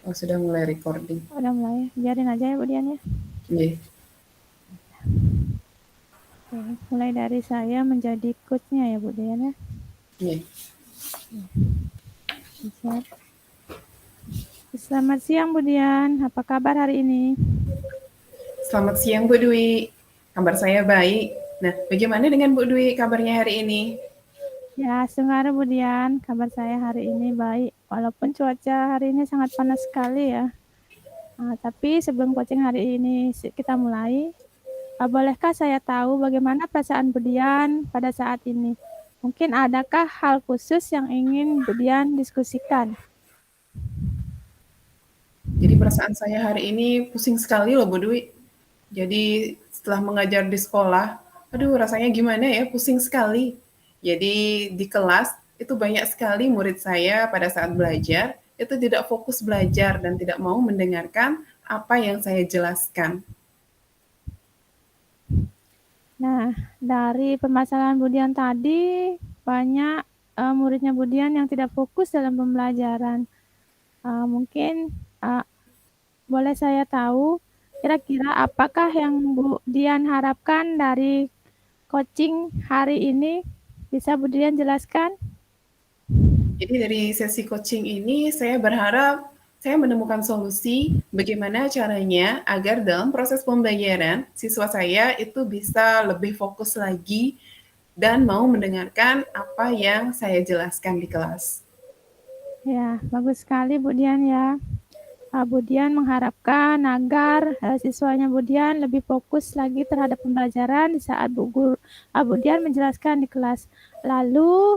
Oh, sudah mulai recording. Udah mulai, biarin aja ya Bu Dian ya. Nggih. Oke, mulai dari saya menjadi coachnya ya Bu Dian ya. Nggih. Siap. Selamat siang Bu Dian, apa kabar hari ini? Selamat siang Bu Dwi. Kabar saya baik. Nah, bagaimana dengan Bu Dwi kabarnya hari ini? Ya, sebenarnya Bu Dian, kabar saya hari ini baik. Walaupun cuaca hari ini sangat panas sekali ya. Tapi sebelum coaching hari ini kita mulai, bolehkah saya tahu bagaimana perasaan Bu Dian pada saat ini? Mungkin adakah hal khusus yang ingin Bu Dian diskusikan? Jadi perasaan saya hari ini pusing sekali loh Bu Dwi. Jadi setelah mengajar di sekolah, aduh rasanya gimana ya, pusing sekali. Jadi di kelas itu banyak sekali murid saya pada saat belajar itu tidak fokus belajar dan tidak mau mendengarkan apa yang saya jelaskan. Nah, dari permasalahan Budian tadi, banyak muridnya Budian yang tidak fokus dalam pembelajaran. Mungkin boleh saya tahu kira-kira apakah yang Bu Dian harapkan dari coaching hari ini? Bisa Bu Dian jelaskan? Jadi dari sesi coaching ini saya berharap saya menemukan solusi bagaimana caranya agar dalam proses pembelajaran siswa saya itu bisa lebih fokus lagi dan mau mendengarkan apa yang saya jelaskan di kelas. Ya, bagus sekali Bu Dian ya. Bu Dian mengharapkan agar siswanya Bu Dian lebih fokus lagi terhadap pembelajaran di saat Bu Dian menjelaskan di kelas. Lalu,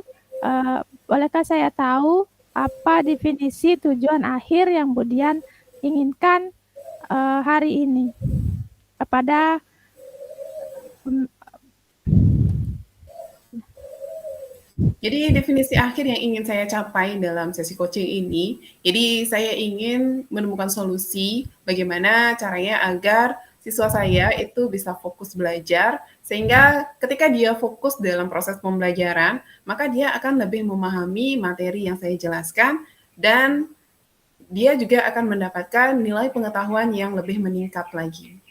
bolehkah saya tahu apa definisi tujuan akhir yang Bu Dian inginkan hari ini kepada Jadi definisi akhir yang ingin saya capai dalam sesi coaching ini, jadi saya ingin menemukan solusi bagaimana caranya agar siswa saya itu bisa fokus belajar, sehingga ketika dia fokus dalam proses pembelajaran, maka dia akan lebih memahami materi yang saya jelaskan dan dia juga akan mendapatkan nilai pengetahuan yang lebih meningkat lagi.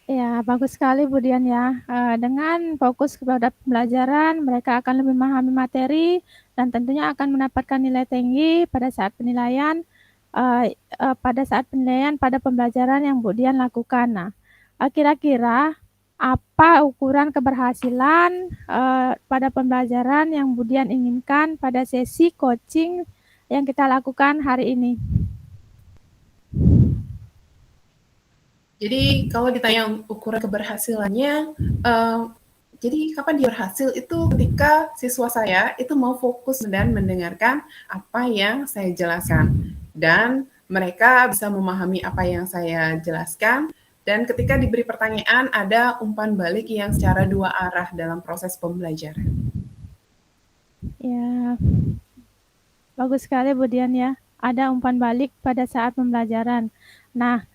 Ya, bagus sekali Bu Dian ya. Dengan fokus kepada pembelajaran, mereka akan lebih memahami materi dan tentunya akan mendapatkan nilai tinggi pada saat penilaian pada pembelajaran yang Bu Dian lakukan. Nah, kira-kira apa ukuran keberhasilan pada pembelajaran yang Bu Dian inginkan pada sesi coaching yang kita lakukan hari ini? Jadi kalau ditanya ukuran keberhasilannya, jadi kapan dia berhasil itu ketika siswa saya itu mau fokus dan mendengarkan apa yang saya jelaskan. Dan mereka bisa memahami apa yang saya jelaskan, dan ketika diberi pertanyaan ada umpan balik yang secara dua arah dalam proses pembelajaran. Ya, bagus sekali Bu Dian ya, ada umpan balik pada saat pembelajaran. Nah,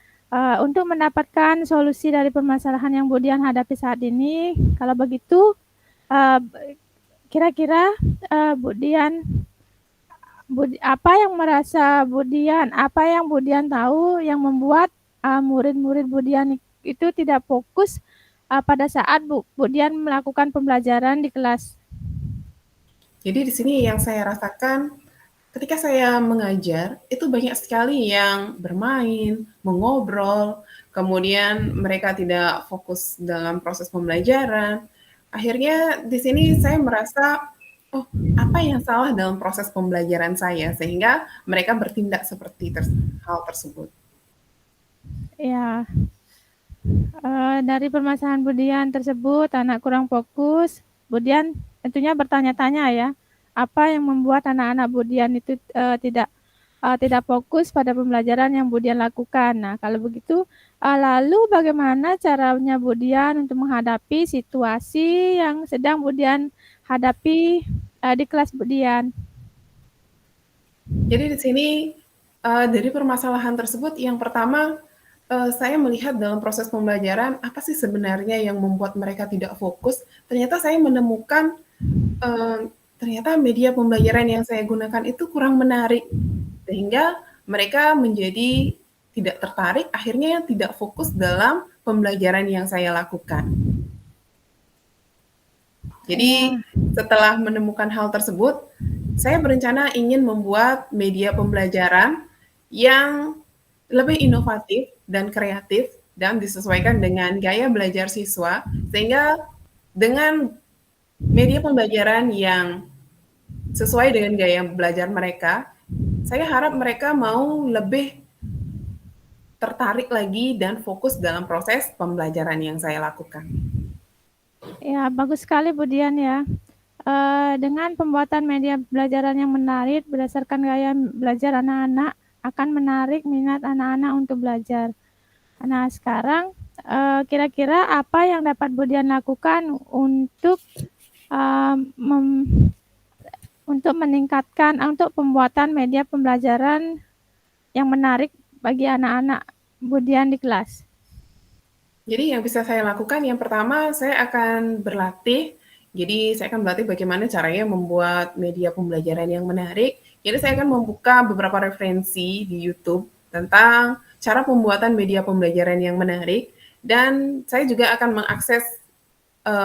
untuk mendapatkan solusi dari permasalahan yang Bu Dian hadapi saat ini, kalau begitu, eee, kira-kira, Bu Dian apa yang merasa Bu Dian apa yang Bu Dian tahu yang membuat, murid-murid Bu Dian itu tidak fokus, pada saat Bu Dian melakukan pembelajaran di kelas? Jadi di sini yang saya rasakan ketika saya mengajar, itu banyak sekali yang bermain, mengobrol, kemudian mereka tidak fokus dalam proses pembelajaran. Akhirnya di sini saya merasa, oh apa yang salah dalam proses pembelajaran saya sehingga mereka bertindak seperti hal tersebut. Ya. Dari permasalahan Budian tersebut, anak kurang fokus. Budian tentunya bertanya-tanya ya, apa yang membuat anak-anak Budian itu tidak fokus pada pembelajaran yang Budian lakukan. Nah, kalau begitu, lalu bagaimana caranya Budian untuk menghadapi situasi yang sedang Budian hadapi di kelas Budian? Jadi di sini dari permasalahan tersebut yang pertama saya melihat dalam proses pembelajaran apa sih sebenarnya yang membuat mereka tidak fokus. Ternyata saya menemukan ternyata media pembelajaran yang saya gunakan itu kurang menarik sehingga mereka menjadi tidak tertarik, akhirnya tidak fokus dalam pembelajaran yang saya lakukan. Jadi Ya, setelah menemukan hal tersebut, saya berencana ingin membuat media pembelajaran yang lebih inovatif dan kreatif dan disesuaikan dengan gaya belajar siswa, sehingga dengan media pembelajaran yang sesuai dengan gaya belajar mereka, saya harap mereka mau lebih tertarik lagi dan fokus dalam proses pembelajaran yang saya lakukan. ya bagus sekali Bu Dian ya. Dengan pembuatan media pembelajaran yang menarik berdasarkan gaya belajar anak-anak akan menarik minat anak-anak untuk belajar. Nah, sekarang kira-kira apa yang dapat Bu Dian lakukan uh, mem- untuk meningkatkan untuk pembuatan media pembelajaran yang menarik bagi anak-anak Bu Dian di kelas? Jadi yang bisa saya lakukan yang pertama saya akan berlatih. Jadi saya akan berlatih bagaimana caranya membuat media pembelajaran yang menarik. Jadi saya akan membuka beberapa referensi di YouTube tentang cara pembuatan media pembelajaran yang menarik dan saya juga akan mengakses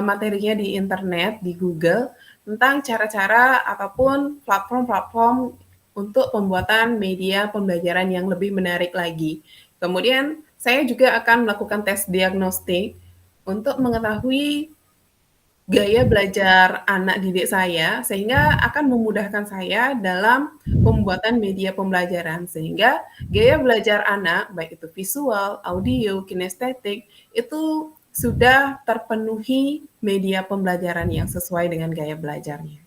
materinya di internet, di Google tentang cara-cara ataupun platform-platform untuk pembuatan media pembelajaran yang lebih menarik lagi. Kemudian saya juga akan melakukan tes diagnostik untuk mengetahui gaya belajar anak didik saya, sehingga akan memudahkan saya dalam pembuatan media pembelajaran. Sehingga gaya belajar anak, baik itu visual, audio, kinestetik, itu sudah terpenuhi media pembelajaran yang sesuai dengan gaya belajarnya.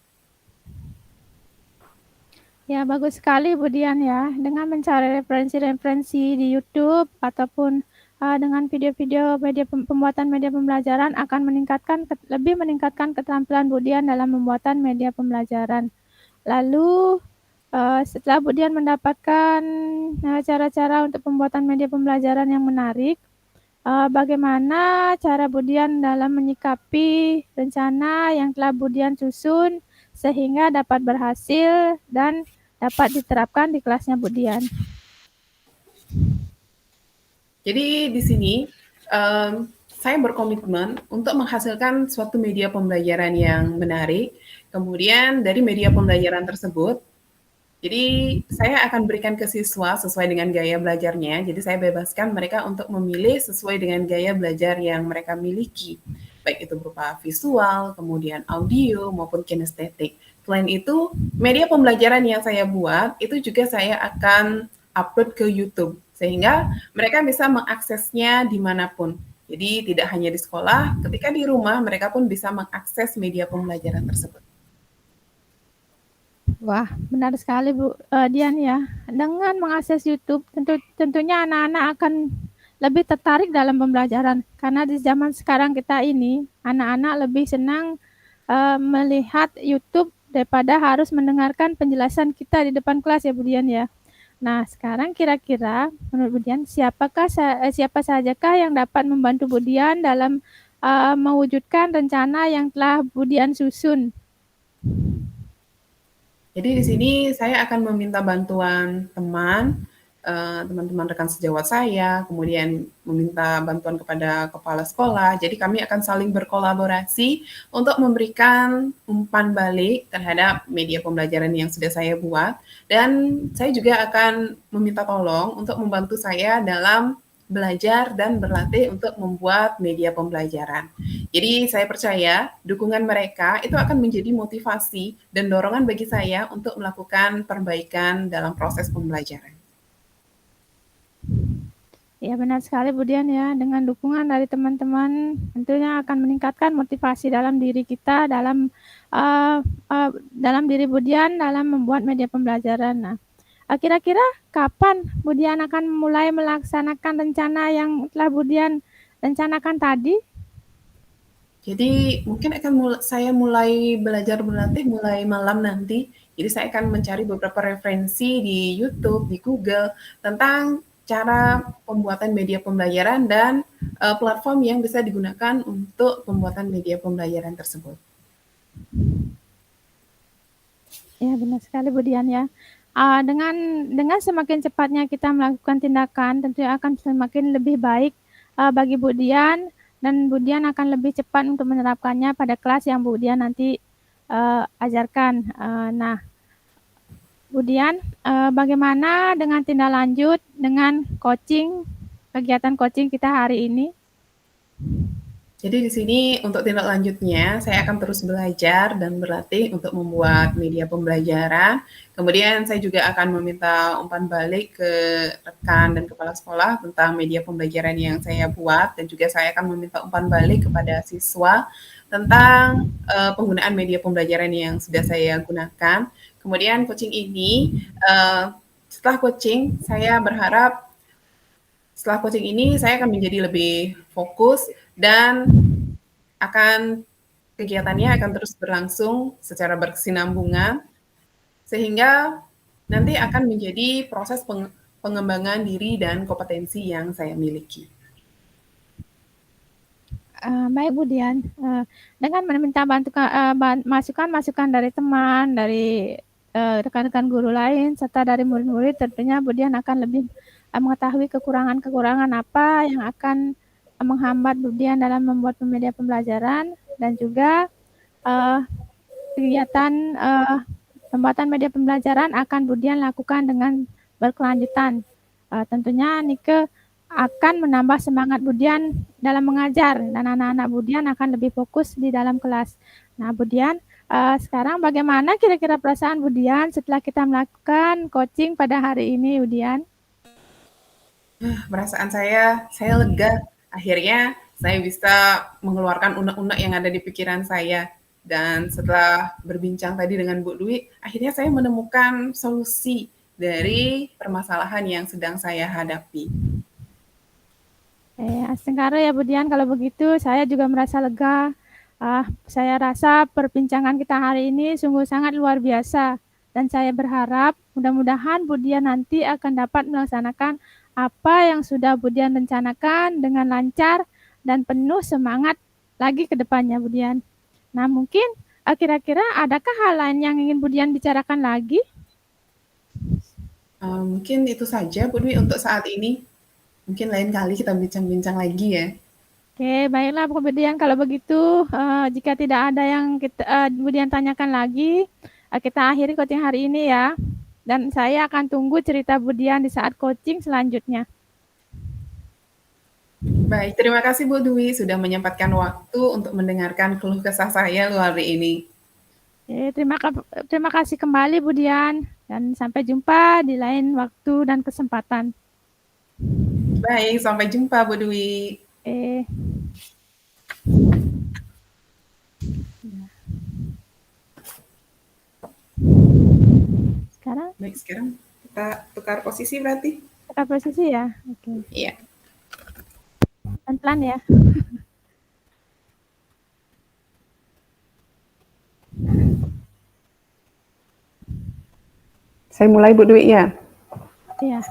Ya, bagus sekali Bu Dian ya. Dengan mencari referensi-referensi di YouTube ataupun dengan video-video media pembuatan media pembelajaran akan lebih meningkatkan keterampilan Bu Dian dalam pembuatan media pembelajaran. Lalu setelah Bu Dian mendapatkan cara-cara untuk pembuatan media pembelajaran yang menarik, bagaimana cara Bu Dian dalam menyikapi rencana yang telah Bu Dian susun sehingga dapat berhasil dan dapat diterapkan di kelasnya Bu Dian? Jadi di sini saya berkomitmen untuk menghasilkan suatu media pembelajaran yang menarik. Kemudian dari media pembelajaran tersebut, jadi saya akan berikan ke siswa sesuai dengan gaya belajarnya. Jadi saya bebaskan mereka untuk memilih sesuai dengan gaya belajar yang mereka miliki. Baik itu berupa visual, kemudian audio maupun kinestetik. Selain itu, media pembelajaran yang saya buat itu juga saya akan upload ke YouTube sehingga mereka bisa mengaksesnya dimanapun. Jadi tidak hanya di sekolah, ketika di rumah mereka pun bisa mengakses media pembelajaran tersebut. Wah, benar sekali Bu Dian ya. Dengan mengakses YouTube, tentunya anak-anak akan lebih tertarik dalam pembelajaran karena di zaman sekarang kita ini anak-anak lebih senang melihat YouTube daripada harus mendengarkan penjelasan kita di depan kelas ya Bu Dian ya. Nah, sekarang kira-kira menurut Bu Dian siapa sajakah yang dapat membantu Bu Dian dalam mewujudkan rencana yang telah Bu Dian susun? Jadi di sini saya akan meminta bantuan teman, teman-teman rekan sejawat saya, kemudian meminta bantuan kepada kepala sekolah. Jadi kami akan saling berkolaborasi untuk memberikan umpan balik terhadap media pembelajaran yang sudah saya buat. Dan saya juga akan meminta tolong untuk membantu saya dalam belajar dan berlatih untuk membuat media pembelajaran. Jadi saya percaya dukungan mereka itu akan menjadi motivasi dan dorongan bagi saya untuk melakukan perbaikan dalam proses pembelajaran. Ya benar sekali Bu Dian ya, dengan dukungan dari teman-teman tentunya akan meningkatkan motivasi dalam diri kita, dalam diri Bu Dian dalam membuat media pembelajaran. Nah, kira-kira kapan Bu Dian akan mulai melaksanakan rencana yang telah Bu Dian rencanakan tadi? Jadi mungkin saya mulai belajar berlatih mulai malam nanti. Jadi saya akan mencari beberapa referensi di YouTube, di Google tentang cara pembuatan media pembelajaran dan platform yang bisa digunakan untuk pembuatan media pembelajaran tersebut. Ya benar sekali Bu Dian ya. Dengan semakin cepatnya kita melakukan tindakan, tentunya akan semakin lebih baik bagi Bu Dian, dan Bu Dian akan lebih cepat untuk menerapkannya pada kelas yang Bu Dian nanti ajarkan. Nah, Bu Dian, bagaimana dengan tindak lanjut dengan kegiatan coaching kita hari ini? Jadi di sini untuk tindak lanjutnya, saya akan terus belajar dan berlatih untuk membuat media pembelajaran. Kemudian saya juga akan meminta umpan balik ke rekan dan kepala sekolah tentang media pembelajaran yang saya buat, dan juga saya akan meminta umpan balik kepada siswa tentang penggunaan media pembelajaran yang sudah saya gunakan. Kemudian coaching ini, setelah coaching, saya berharap setelah coaching ini saya akan menjadi lebih fokus dan kegiatannya akan terus berlangsung secara berkesinambungan sehingga nanti akan menjadi proses pengembangan diri dan kompetensi yang saya miliki. Baik Bu Dian, dengan meminta masukan-masukan dari teman, dari rekan-rekan guru lain, serta dari murid-murid, tentunya Bu Dian akan lebih mengetahui kekurangan-kekurangan apa yang akan menghambat Bu Dian dalam membuat media pembelajaran, dan juga kegiatan pembuatan media pembelajaran akan Bu Dian lakukan dengan berkelanjutan. Tentunya Nike akan menambah semangat Bu Dian dalam mengajar, dan anak-anak Bu Dian akan lebih fokus di dalam kelas. Nah, Bu Dian, sekarang bagaimana kira-kira perasaan Bu Dian setelah kita melakukan coaching pada hari ini, Bu Dian? Perasaan saya lega. Akhirnya saya bisa mengeluarkan unek-unek yang ada di pikiran saya. Dan setelah berbincang tadi dengan Bu Dwi, akhirnya saya menemukan solusi dari permasalahan yang sedang saya hadapi. Asengkara ya Bu Dian, kalau begitu saya juga merasa lega. Saya rasa perbincangan kita hari ini sungguh sangat luar biasa, dan saya berharap mudah-mudahan Bu Dian nanti akan dapat melaksanakan apa yang sudah Bu Dian rencanakan dengan lancar dan penuh semangat lagi ke depannya, Bu Dian. Nah, mungkin kira-kira adakah hal lain yang ingin Bu Dian bicarakan lagi? Mungkin itu saja Bu Dwi untuk saat ini. Mungkin lain kali kita bincang-bincang lagi ya. Oke, baiklah Bu Dian, kalau begitu jika tidak ada yang Bu Dian tanyakan lagi, kita akhiri coaching hari ini ya. Dan saya akan tunggu cerita Bu Dian di saat coaching selanjutnya. Baik, terima kasih Bu Dwi sudah menyempatkan waktu untuk mendengarkan keluh kesah saya hari ini. Oke, terima kasih kembali Bu Dian, dan sampai jumpa di lain waktu dan kesempatan. Baik, sampai jumpa Bu Dwi. Eh. Sekarang? Baik, sekarang kita tukar posisi berarti. Tukar posisi ya? Oke. Iya. Pelan-pelan ya. Saya mulai Bu Dwi ya. Iya.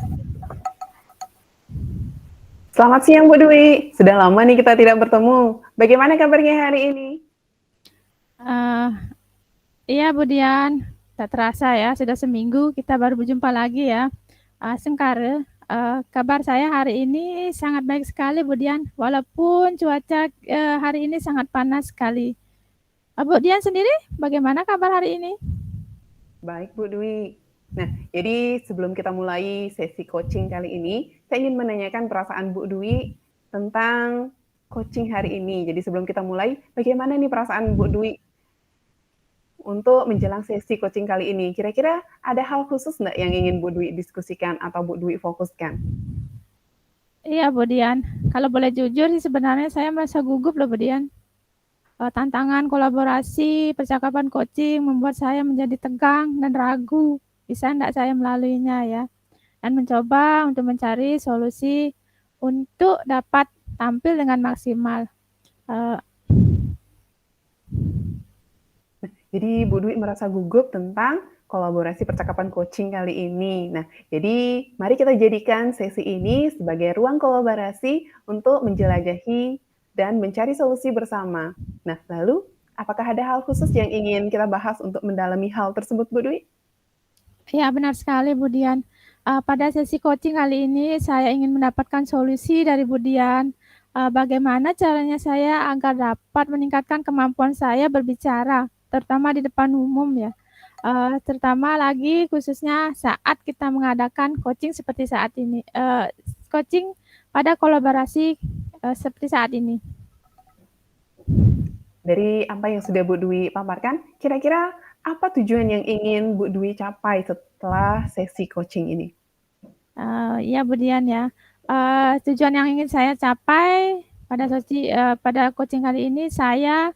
Selamat siang Bu Dwi. Sudah lama nih kita tidak bertemu. Bagaimana kabarnya hari ini? Iya Bu Dian, tak terasa ya, sudah seminggu kita baru berjumpa lagi ya. Sengkare, kabar saya hari ini sangat baik sekali Bu Dian, walaupun cuaca hari ini sangat panas sekali. Bu Dian sendiri, bagaimana kabar hari ini? Baik Bu Dwi. Nah, jadi sebelum kita mulai sesi coaching kali ini, saya ingin menanyakan perasaan Bu Dwi tentang coaching hari ini. Jadi sebelum kita mulai, bagaimana nih perasaan Bu Dwi untuk menjelang sesi coaching kali ini? Kira-kira ada hal khusus nggak yang ingin Bu Dwi diskusikan atau Bu Dwi fokuskan? Iya Bu Dian, kalau boleh jujur sih sebenarnya saya merasa gugup loh Bu Dian. Tantangan kolaborasi, percakapan coaching membuat saya menjadi tegang dan ragu. Bisa enggak saya melaluinya ya? Dan mencoba untuk mencari solusi untuk dapat tampil dengan maksimal. Jadi Bu Dwi merasa gugup tentang kolaborasi percakapan coaching kali ini. Nah, jadi mari kita jadikan sesi ini sebagai ruang kolaborasi untuk menjelajahi dan mencari solusi bersama. Nah, lalu apakah ada hal khusus yang ingin kita bahas untuk mendalami hal tersebut, Bu Dwi? Ya, benar sekali Bu Dian. Pada sesi coaching kali ini saya ingin mendapatkan solusi dari Bu Dian. Bagaimana caranya saya agar dapat meningkatkan kemampuan saya berbicara, terutama di depan umum ya. Terutama lagi khususnya saat kita mengadakan coaching seperti saat ini. Coaching pada kolaborasi seperti saat ini. Dari apa yang sudah Bu Dwi paparkan, kira-kira apa tujuan yang ingin Bu Dwi capai setelah sesi coaching ini? Ya Bu Dian ya. Tujuan yang ingin saya capai pada coaching kali ini, saya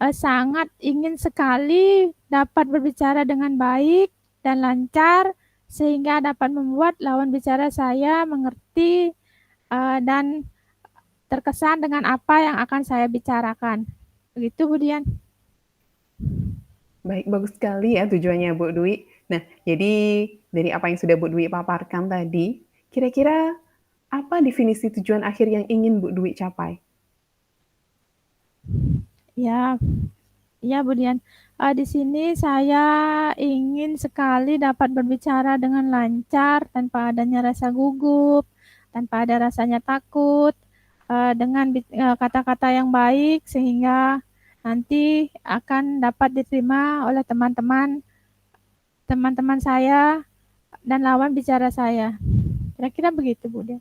sangat ingin sekali dapat berbicara dengan baik dan lancar sehingga dapat membuat lawan bicara saya mengerti dan terkesan dengan apa yang akan saya bicarakan. Begitu Bu Dian. Baik, bagus sekali ya tujuannya Bu Dwi. Nah, jadi dari apa yang sudah Bu Dwi paparkan tadi, kira-kira apa definisi tujuan akhir yang ingin Bu Dwi capai? Ya, ya Bu Dian. Di sini saya ingin sekali dapat berbicara dengan lancar tanpa adanya rasa gugup, tanpa ada rasanya takut, dengan kata-kata yang baik sehingga nanti akan dapat diterima oleh teman-teman saya dan lawan bicara saya. Kira-kira begitu Bu Dian.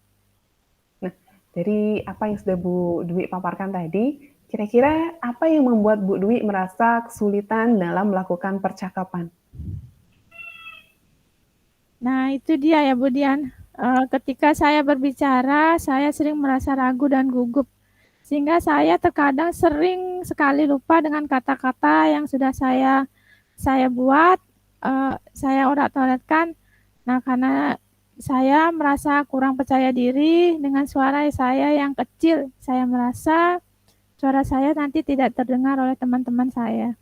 Nah, dari apa yang sudah Bu Dwi paparkan tadi, kira-kira apa yang membuat Bu Dwi merasa kesulitan dalam melakukan percakapan? Nah, itu dia ya Bu Dian. Ketika saya berbicara, saya sering merasa ragu dan gugup. Sehingga saya terkadang sering sekali lupa dengan kata-kata yang sudah saya buat, saya orat-aratkan. Nah, karena saya merasa kurang percaya diri dengan suara saya yang kecil. Saya merasa suara saya nanti tidak terdengar oleh teman-teman saya.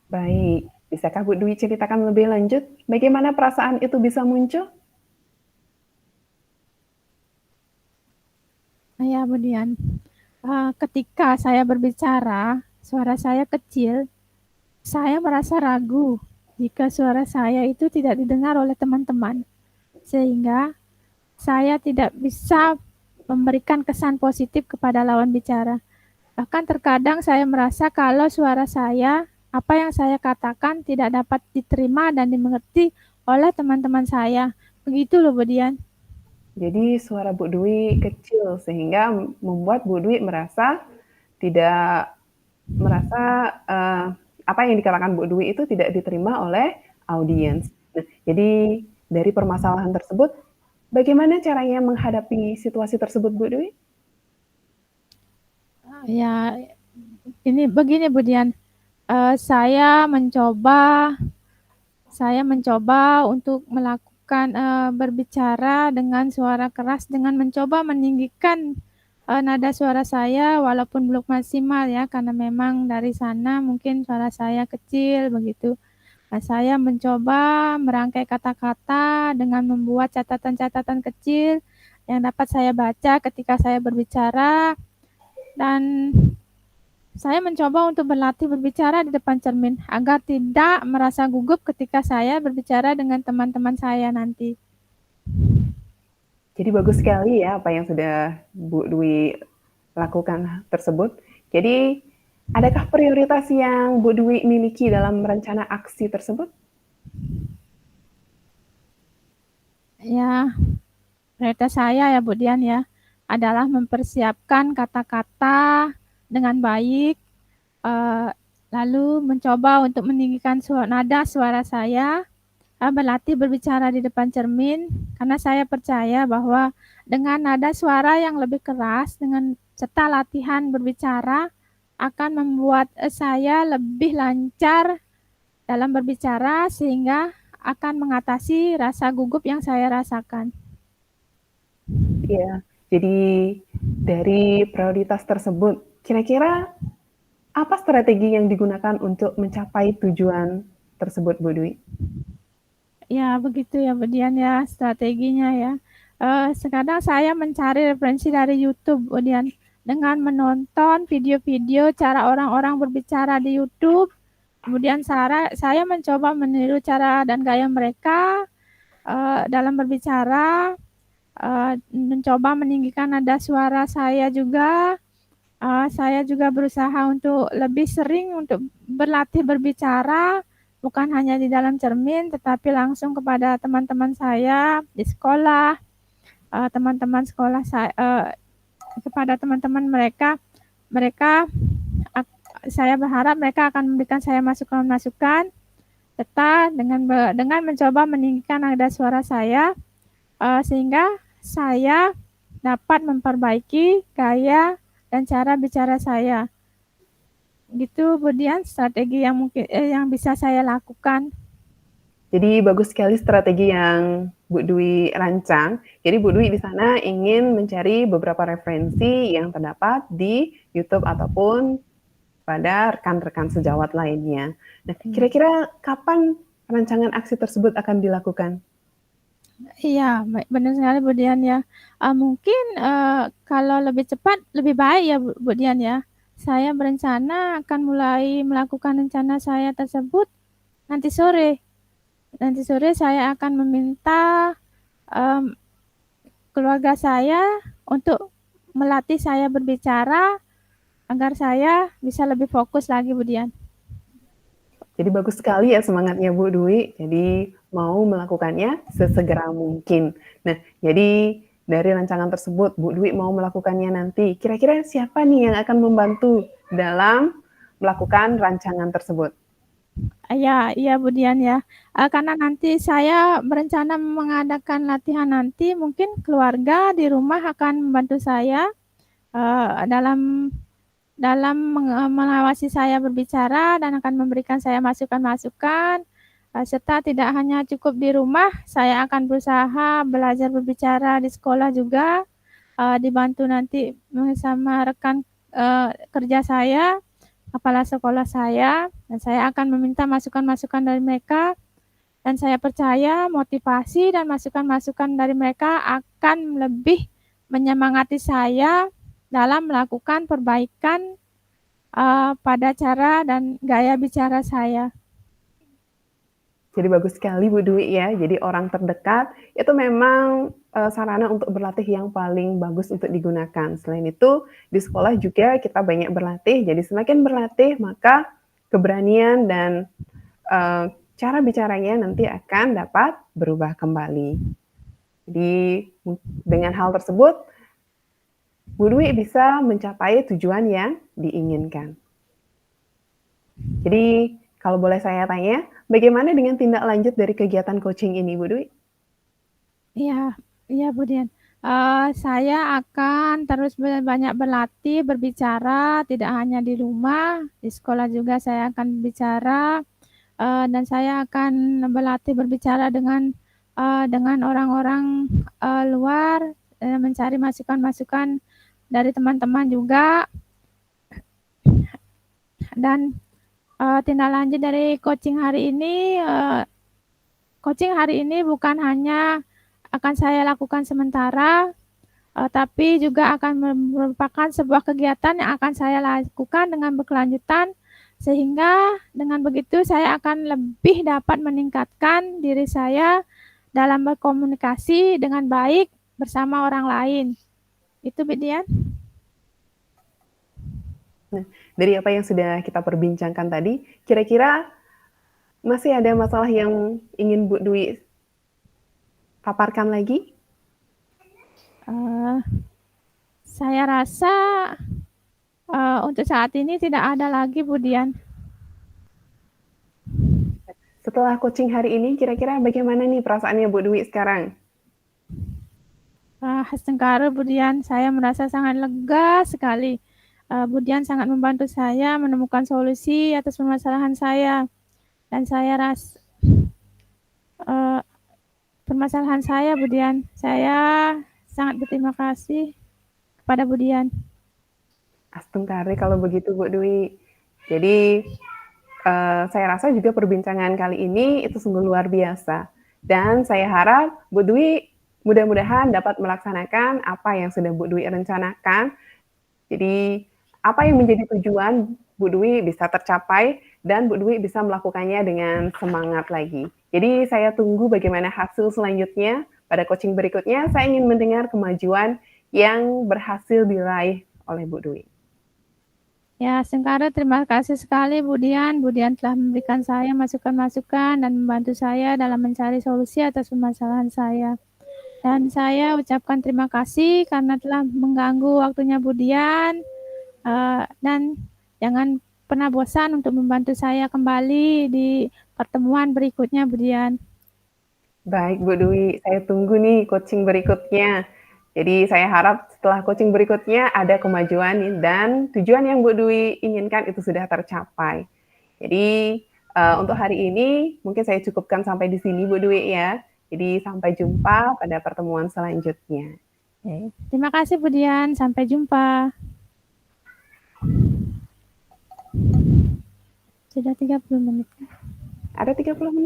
Baik, bisakah Bu Dwi ceritakan lebih lanjut bagaimana perasaan itu bisa muncul? Ya, Bu Dian. Ketika saya berbicara, suara saya kecil, saya merasa ragu jika suara saya itu tidak didengar oleh teman-teman, sehingga saya tidak bisa memberikan kesan positif kepada lawan bicara. Bahkan terkadang saya merasa kalau suara saya, apa yang saya katakan tidak dapat diterima dan dimengerti oleh teman-teman saya. Begitu loh, Bu Dian. Jadi suara Bu Dwi kecil sehingga membuat Bu Dwi merasa tidak merasa apa yang dikatakan Bu Dwi itu tidak diterima oleh audiens. Nah, jadi dari permasalahan tersebut, bagaimana caranya menghadapi situasi tersebut, Bu Dwi? Ya, ini begini Bu Dian. Eh, saya mencoba Saya mencoba untuk melakukan berbicara dengan suara keras dengan mencoba meninggikan nada suara saya walaupun belum maksimal ya karena memang dari sana mungkin suara saya kecil begitu. Nah, saya mencoba merangkai kata-kata dengan membuat catatan-catatan kecil yang dapat saya baca ketika saya berbicara dan saya mencoba untuk berlatih berbicara di depan cermin agar tidak merasa gugup ketika saya berbicara dengan teman-teman saya nanti. Jadi bagus sekali ya apa yang sudah Bu Dwi lakukan tersebut. Jadi adakah prioritas yang Bu Dwi miliki dalam rencana aksi tersebut? Ya, prioritas saya ya Bu Dian ya adalah mempersiapkan kata-kata dengan baik, eh, lalu mencoba untuk meninggikan nada suara saya, berlatih berbicara di depan cermin karena saya percaya bahwa dengan nada suara yang lebih keras dengan serta latihan berbicara akan membuat saya lebih lancar dalam berbicara sehingga akan mengatasi rasa gugup yang saya rasakan. Ya, jadi dari prioritas tersebut, kira-kira apa strategi yang digunakan untuk mencapai tujuan tersebut, Bu Dwi? Ya, begitu ya, Bu Dian ya, strateginya ya. Sekarang saya mencari referensi dari YouTube, Bu Dian, dengan menonton video-video cara orang-orang berbicara di YouTube. Kemudian saya mencoba meniru cara dan gaya mereka, dalam berbicara, mencoba meninggikan nada suara saya juga. Saya juga berusaha untuk lebih sering untuk berlatih berbicara, bukan hanya di dalam cermin, tetapi langsung kepada teman-teman saya di sekolah, teman-teman sekolah kepada teman-teman mereka. Mereka, saya berharap mereka akan memberikan saya masukan-masukan, serta dengan mencoba meninggikan nada suara saya, sehingga saya dapat memperbaiki gaya dan cara bicara saya. Gitu, kemudian strategi yang bisa saya lakukan. Jadi bagus sekali strategi yang Bu Dwi rancang. Jadi Bu Dwi di sana ingin mencari beberapa referensi yang terdapat di YouTube ataupun pada rekan-rekan sejawat lainnya. Nah, Iya. kira-kira kapan rancangan aksi tersebut akan dilakukan? Iya, benar sekali Bu Dian ya. Mungkin, kalau lebih cepat lebih baik ya Bu Dian ya. Saya berencana akan mulai melakukan rencana saya tersebut nanti sore. Nanti sore saya akan meminta, mmm, keluarga saya untuk melatih saya berbicara agar saya bisa lebih fokus lagi Bu Dian. Jadi bagus sekali ya semangatnya Bu Dwi. Jadi mau melakukannya sesegera mungkin. Nah, jadi dari rancangan tersebut Bu Dwi mau melakukannya nanti. Kira-kira siapa nih yang akan membantu dalam melakukan rancangan tersebut? Iya iya Bu Dian ya, karena nanti saya berencana mengadakan latihan nanti, mungkin keluarga di rumah akan membantu saya, dalam mengawasi saya berbicara dan akan memberikan saya masukan-masukan, serta tidak hanya cukup di rumah, saya akan berusaha belajar berbicara di sekolah juga, dibantu nanti sama rekan, kerja saya, kepala sekolah saya, dan saya akan meminta masukan-masukan dari mereka, dan saya percaya motivasi dan masukan-masukan dari mereka akan lebih menyemangati saya dalam melakukan perbaikan, pada cara dan gaya bicara saya. Jadi bagus sekali Bu Dwi ya. Jadi orang terdekat itu memang sarana untuk berlatih yang paling bagus untuk digunakan. Selain itu di sekolah juga kita banyak berlatih. Jadi semakin berlatih maka keberanian dan cara bicaranya nanti akan dapat berubah kembali. Jadi dengan hal tersebut Bu Dwi bisa mencapai tujuan yang diinginkan. Jadi kalau boleh saya tanya, bagaimana dengan tindak lanjut dari kegiatan coaching ini, Bu Dwi? Iya iya Bu Dian, saya akan terus banyak berlatih berbicara, tidak hanya di rumah, di sekolah juga saya akan berbicara, dan saya akan berlatih berbicara dengan orang-orang, luar, mencari masukan-masukan dari teman-teman juga. Dan, tindak lanjut dari coaching hari ini bukan hanya akan saya lakukan sementara, tapi juga akan merupakan sebuah kegiatan yang akan saya lakukan dengan berkelanjutan, sehingga dengan begitu saya akan lebih dapat meningkatkan diri saya dalam berkomunikasi dengan baik bersama orang lain. Itu Bu Dian. Nah, dari apa yang sudah kita perbincangkan tadi, kira-kira masih ada masalah yang ingin Bu Dwi paparkan lagi? Saya rasa, untuk saat ini tidak ada lagi Bu Dian. Setelah coaching hari ini, kira-kira bagaimana nih perasaannya Bu Dwi sekarang? Sengkara Bu Dian, saya merasa sangat lega sekali. Bu Dian sangat membantu saya menemukan solusi atas permasalahan saya. Dan saya permasalahan saya Bu Dian, saya sangat berterima kasih kepada Bu Dian. Astungkare kalau begitu Bu Dwi. Jadi saya rasa juga perbincangan kali ini itu sungguh luar biasa. Dan saya harap Bu Dwi mudah-mudahan dapat melaksanakan apa yang sudah Bu Dwi rencanakan. Jadi apa yang menjadi tujuan Bu Dwi bisa tercapai dan Bu Dwi bisa melakukannya dengan semangat lagi. Jadi saya tunggu bagaimana hasil selanjutnya. Pada coaching berikutnya, saya ingin mendengar kemajuan yang berhasil diraih oleh Bu Dwi. Ya, Sengkara, terima kasih sekali Bu Dian. Bu Dian telah memberikan saya masukan-masukan dan membantu saya dalam mencari solusi atas permasalahan saya. Dan saya ucapkan terima kasih karena telah mengganggu waktunya Bu Dian. Dan jangan pernah bosan untuk membantu saya kembali di pertemuan berikutnya, Bu Dian. Baik Bu Dwi, saya tunggu nih coaching berikutnya. Jadi saya harap setelah coaching berikutnya ada kemajuan dan tujuan yang Bu Dwi inginkan itu sudah tercapai. Jadi untuk hari ini mungkin saya cukupkan sampai di sini Bu Dwi ya. Jadi sampai jumpa pada pertemuan selanjutnya. Terima kasih Bu Dian, sampai jumpa. Sudah 30 menit. Ada 30 menit.